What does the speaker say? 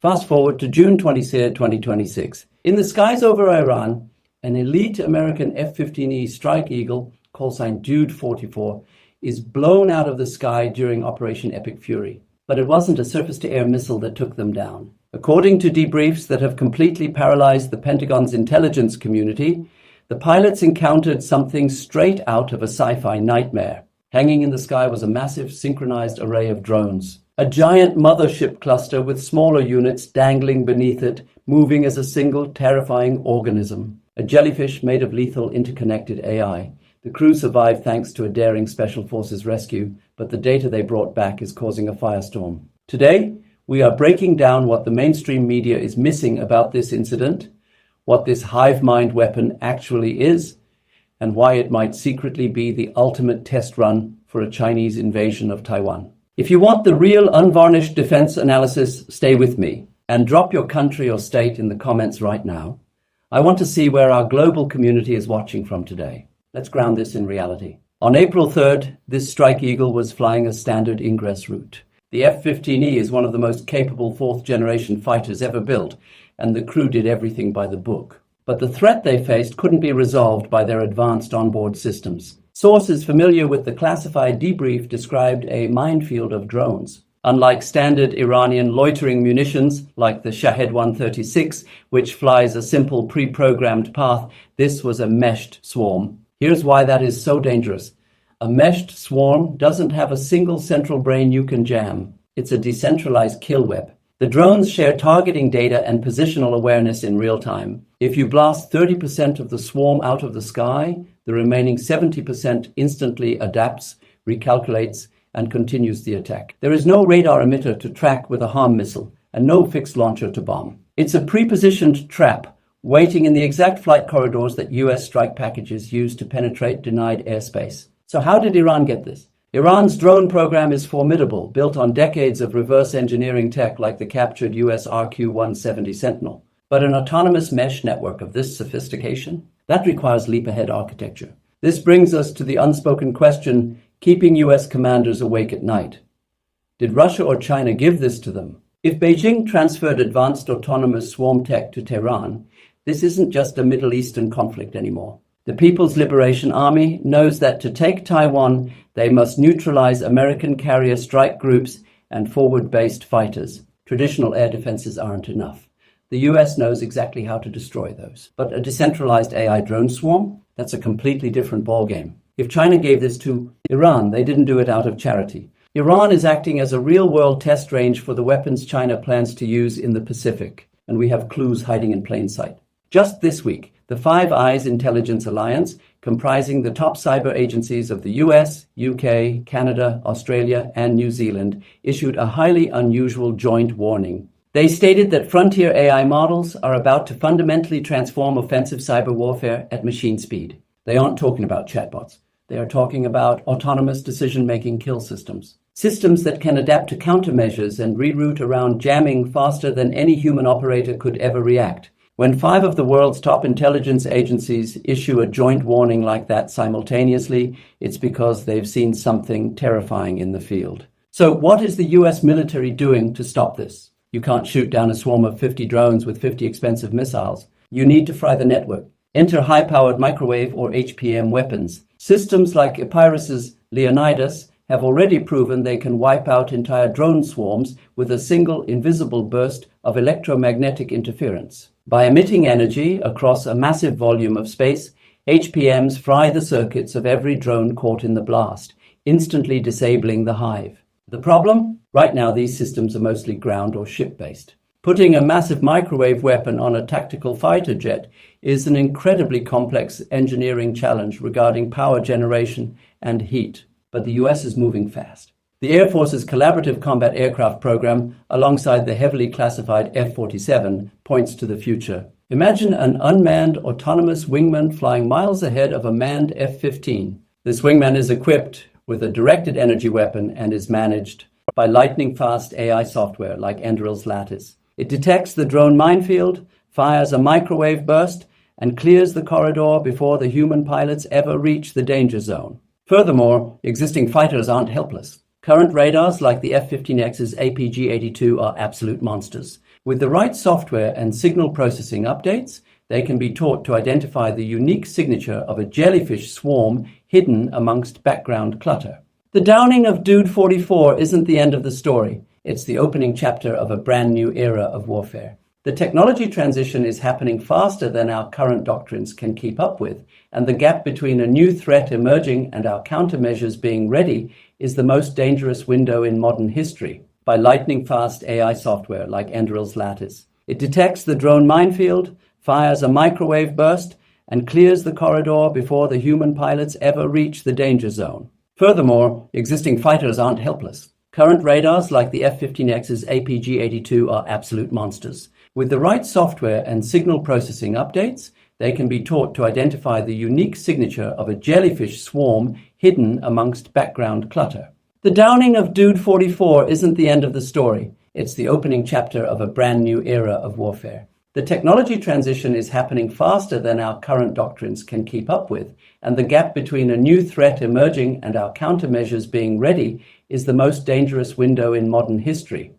Fast forward to June 23, 2026. In the skies over Iran, an elite American F-15E Strike Eagle, callsign Dude 44, is blown out of the sky during Operation Epic Fury. But it wasn't a surface-to-air missile that took them down. According to debriefs that have completely paralyzed the Pentagon's intelligence community, the pilots encountered something straight out of a sci-fi nightmare. Hanging in the sky was a massive synchronized array of drones. A giant mothership cluster with smaller units dangling beneath it, moving as a single terrifying organism. A jellyfish made of lethal interconnected AI. The crew survived thanks to a daring Special Forces rescue, but the data they brought back is causing a firestorm. Today, we are breaking down what the mainstream media is missing about this incident, what this hive mind weapon actually is, and why it might secretly be the ultimate test run for a Chinese invasion of Taiwan. If you want the real unvarnished defense analysis, stay with me and drop your country or state in the comments right now. I want to see where our global community is watching from today. Let's ground this in reality. On April 3rd, this Strike Eagle was flying a standard ingress route. The F-15E is one of the most capable fourth-generation fighters ever built, and the crew did everything by the book. But the threat they faced couldn't be resolved by their advanced onboard systems. Sources familiar with the classified debrief described a minefield of drones. Unlike standard Iranian loitering munitions like the Shahed 136, which flies a simple pre-programmed path, this was a meshed swarm. Here's why that is so dangerous. A meshed swarm doesn't have a single central brain you can jam. It's a decentralized kill web. The drones share targeting data and positional awareness in real time. If you blast 30% of the swarm out of the sky, the remaining 70% instantly adapts, recalculates, and continues the attack. There is no radar emitter to track with a harm missile, and no fixed launcher to bomb. It's a pre-positioned trap, waiting in the exact flight corridors that US strike packages use to penetrate denied airspace. So how did Iran get this? Iran's drone program is formidable, built on decades of reverse engineering tech like the captured US RQ-170 Sentinel. But an autonomous mesh network of this sophistication? That requires leap-ahead architecture. This brings us to the unspoken question, keeping US commanders awake at night. Did Russia or China give this to them? If Beijing transferred advanced autonomous swarm tech to Tehran, this isn't just a Middle Eastern conflict anymore. The People's Liberation Army knows that to take Taiwan, they must neutralize American carrier strike groups and forward-based fighters. Traditional air defenses aren't enough. The US knows exactly how to destroy those. But a decentralized AI drone swarm? That's a completely different ballgame. If China gave this to Iran, they didn't do it out of charity. Iran is acting as a real-world test range for the weapons China plans to use in the Pacific, and we have clues hiding in plain sight. Just this week, the Five Eyes Intelligence Alliance, comprising the top cyber agencies of the US, UK, Canada, Australia, and New Zealand, issued a highly unusual joint warning. They stated that frontier AI models are about to fundamentally transform offensive cyber warfare at machine speed. They aren't talking about chatbots. They are talking about autonomous decision-making kill systems. Systems that can adapt to countermeasures and reroute around jamming faster than any human operator could ever react. When 5 of the world's top intelligence agencies issue a joint warning like that simultaneously, it's because they've seen something terrifying in the field. So what is the US military doing to stop this? You can't shoot down a swarm of 50 drones with 50 expensive missiles. You need to fry the network. Enter high-powered microwave or HPM weapons. Systems like Epirus's Leonidas have already proven they can wipe out entire drone swarms with a single invisible burst of electromagnetic interference. By emitting energy across a massive volume of space, HPMs fry the circuits of every drone caught in the blast, instantly disabling the hive. The problem? Right now, these systems are mostly ground or ship-based. Putting a massive microwave weapon on a tactical fighter jet is an incredibly complex engineering challenge regarding power generation and heat. But the US is moving fast. The Air Force's Collaborative Combat Aircraft program, alongside the heavily classified F-47, points to the future. Imagine an unmanned autonomous wingman flying miles ahead of a manned F-15. This wingman is equipped with a directed energy weapon and is managed by lightning-fast AI software like Enderil's Lattice. It detects the drone minefield, fires a microwave burst, and clears the corridor before the human pilots ever reach the danger zone. Furthermore, existing fighters aren't helpless. Current radars like the F-15X's APG-82 are absolute monsters. With the right software and signal processing updates, they can be taught to identify the unique signature of a jellyfish swarm hidden amongst background clutter. The downing of Dude 44 isn't the end of the story. It's the opening chapter of a brand new era of warfare. The technology transition is happening faster than our current doctrines can keep up with, and the gap between a new threat emerging and our countermeasures being ready is the most dangerous window in modern history. By lightning-fast AI software like Enderil's Lattice, it detects the drone minefield, fires a microwave burst, and clears the corridor before the human pilots ever reach the danger zone. Furthermore, existing fighters aren't helpless. Current radars like the F-15X's APG-82 are absolute monsters. With the right software and signal processing updates, they can be taught to identify the unique signature of a jellyfish swarm hidden amongst background clutter. The downing of Dude 44 isn't the end of the story. It's the opening chapter of a brand new era of warfare. The technology transition is happening faster than our current doctrines can keep up with, and the gap between a new threat emerging and our countermeasures being ready is the most dangerous window in modern history.